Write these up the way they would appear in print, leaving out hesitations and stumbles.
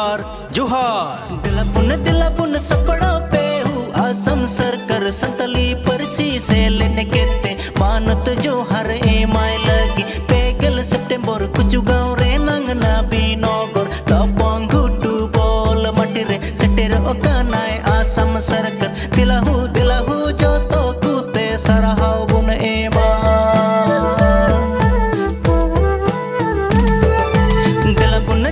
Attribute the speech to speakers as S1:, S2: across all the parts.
S1: जोहार जोहार
S2: दिला पुन सपड़ा पे हूँ असम सरकार संतली परसी से लेने केते मानत जोहार ए माय लगी पेगल सितंबर कुछ गाँव रे नंगना भी नगर लपंग घुटू बोल मटिरे सटेर ओकानाय असम सरकार दिलाहू जो तो कुते सरहाव बुन ए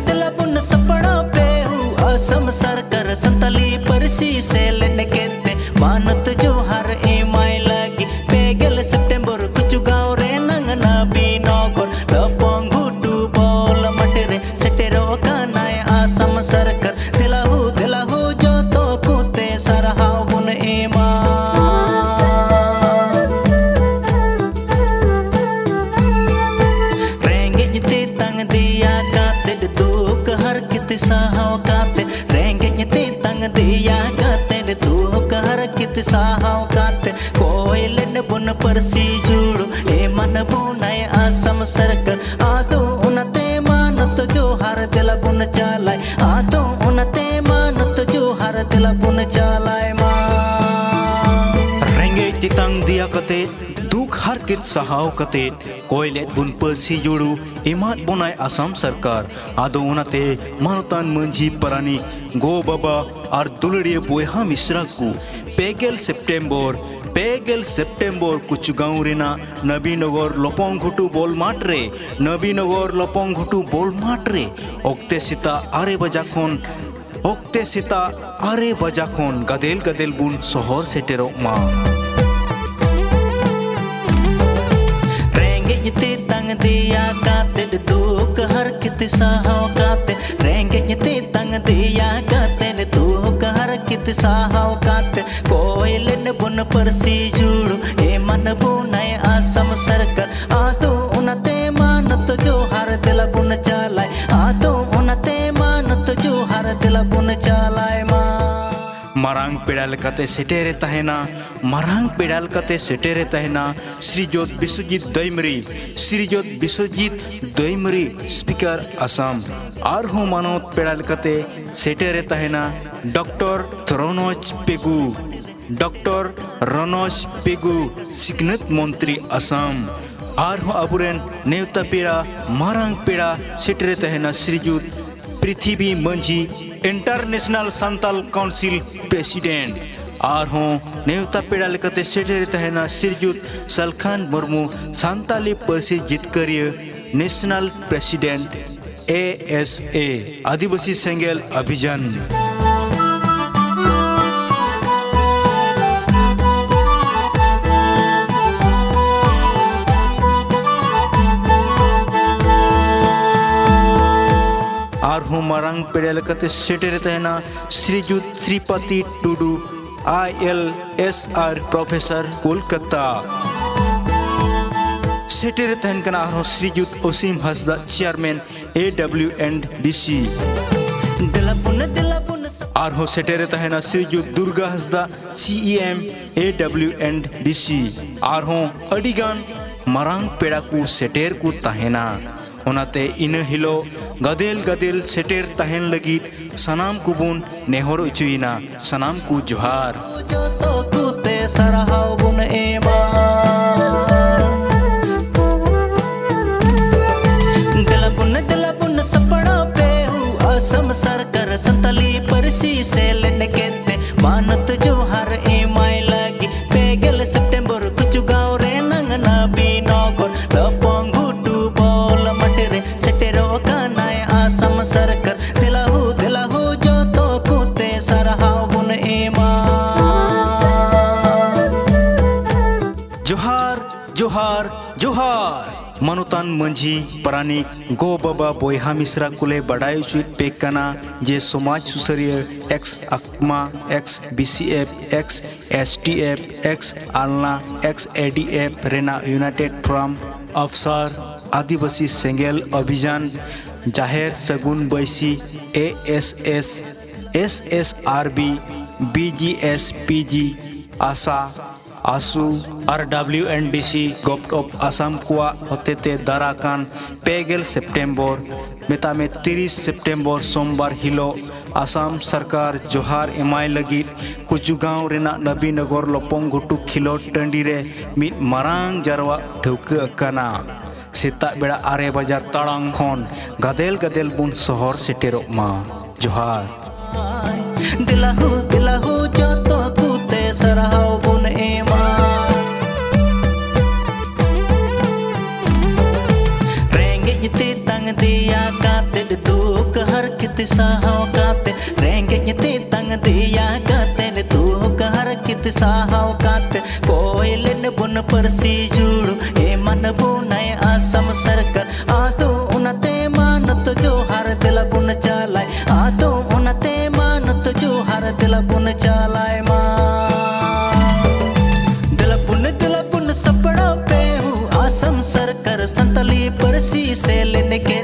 S2: दिला पुन सपड़ा पे हूँ असम सरकार संतली परसी से लेने केते मानत जोहार ए माय लगी पेगल सितंबर कुछ गाँव रे नंगना भी नगर लपंग घुटू बोल मटिरे सटेरो कानाय असम सरकार दिलाहू जो तो कुते सरहाव बुन ए रेंगे ते तंग दिया काते दुख हर कित सहाव काते रेंगे ते तंग दिया काते दुख हर कित सहाव काते कोयलन बुन परसी जुड़ो ए मन बुनाय असम सरकार आदो उनते मानत जोहार दिला बुन चालाय आदो उनते मानत जोहार दिला बुन चालाय मा
S1: रेंगे तितंग दिया कते दुख हर कित सहाव कते कोयलेट बुन परसी जुड़ू इमात बनाय असम सरकार आदो उनाते मानुतान मंझी परानिक गो बाबा और दुलड़िए बोयहा मिश्रा को पेगल सेप्टेम्बर कुछ गाँव रेना नबीनगर लपंग घुटू बोल माट्रे नबीनगर लपंग घुटू बोल माट्रे ओक्ते सीता आरे बजा खन गदेल बुन शहर सेटेरो मा
S2: रेंगे तंग दिया काते दुख हर कित सहाव काते रेंगे तंग दिया काते दुख हर कित सहाव काते कोयलन बुन परसी जुड़ो ए मन बुनाय असम सरकार आदो उनते मानत जोहार दिला बुन चालाय आदो उनते मानत जोहार दिला बुन चालाय मा
S1: मारांग पेड़ाल कते सेटेरे तहना श्रीजोत बिश्वजीत दैमरी स्पीकर असम और हो मानवत पेड़ाल कते सेटेरे तहना डॉक्टर रनोज पेगू सिकनत मंत्री असम और हो अबुरेन नेवता पेड़ा मारांग पेड़ा सेटेरे तहना श्रीजुत पृथ्वी मंझी इंटरनेशनल संताल काउंसिल प्रेसिडेंट और हों नेवता पेड़ा लेकते सेटेरे तहना श्रीजुत सलखान मुर्मू संताली परसी जितकरिय नेशनल प्रेसिडेंट ASA आदिवासी सेंगेल अभियान और हूँ मारांग पेड़े लेकते सेटेरे तहना श्रीजुत श्रीपति टुडू ILSR प्रोफेसर कोलकाता सेटेरे तहन कना और श्रीजुत ओसीम हसदा चेयरमैन AWNDC और हो सेटेरे तहना श्रीजुत दुर्गा हसदा CEM AWNDC और हो अडिगान मारांग पेड़ा को सेटेर को तहना ओनाते इन हिलो गदेल सेटेर तहन लगी सनाम कुबुन नेहर उचुइना सनाम को जोहार
S2: दिला पुन सपड़ा पे हूँ असम सरकार संतली परसी से लेने केते मानत जोहार ए माय लगी पेगल सितंबर कुछ गाँव रे नंगना भी नगर लपंग घुटू बोल मटिरे सटेरो कानाय असम सरकार दिलाहू जो तो कुते सरहाव बुन ए
S1: जोहार मनुतान मंझी परानिक गो बाबा बोयहा मिश्रा कुले बड़ाई चुत पेकना जे समाज सुसरिय एक्स अकमा ex BCF ex STF ex आलना एक्स ADF रेना यूनाइटेड फ्रॉम अफसर आदिवासी सेंगेल अभियान जाहेर सगुन बैसी ASS SSRB BGS PG आशा आसु और WNDC गवर्नमेंट ऑफ असम कुआ होते दाराकान पेगल सेप्टेम्बर मेता में 30 सितंबर सोमवार हिलो आसाम सरकार जोहार एमाय लगित कुजुगांव रेना नबीनगर लपंग घुटू खिलोट टंडी रे मिट मारांग जारवा ठौका अकाना सेता बेड़ा 8 बजे ताड़ांग खन गादेल गादेल बुन शहर सेटेरोग मा जोहार
S2: दिलाहु जोतो कुते सरहाव बुन एमा रेंगे ते तंग दिया काते दुख हर कित साहाव काते रेंगे ते तंग दिया काते दुख हर कित साहाव काते कोयलन बुन परसी जुड़ो ए मन बुनाय आसम सरकार आदो उनते मानत जोहार दिला बुन चालाय आदो उनते मानत जोहार दिला बुन चालाय मा दिला बुन सपड़ा पे हूँ आसम सरकार संतली परसी से लेने के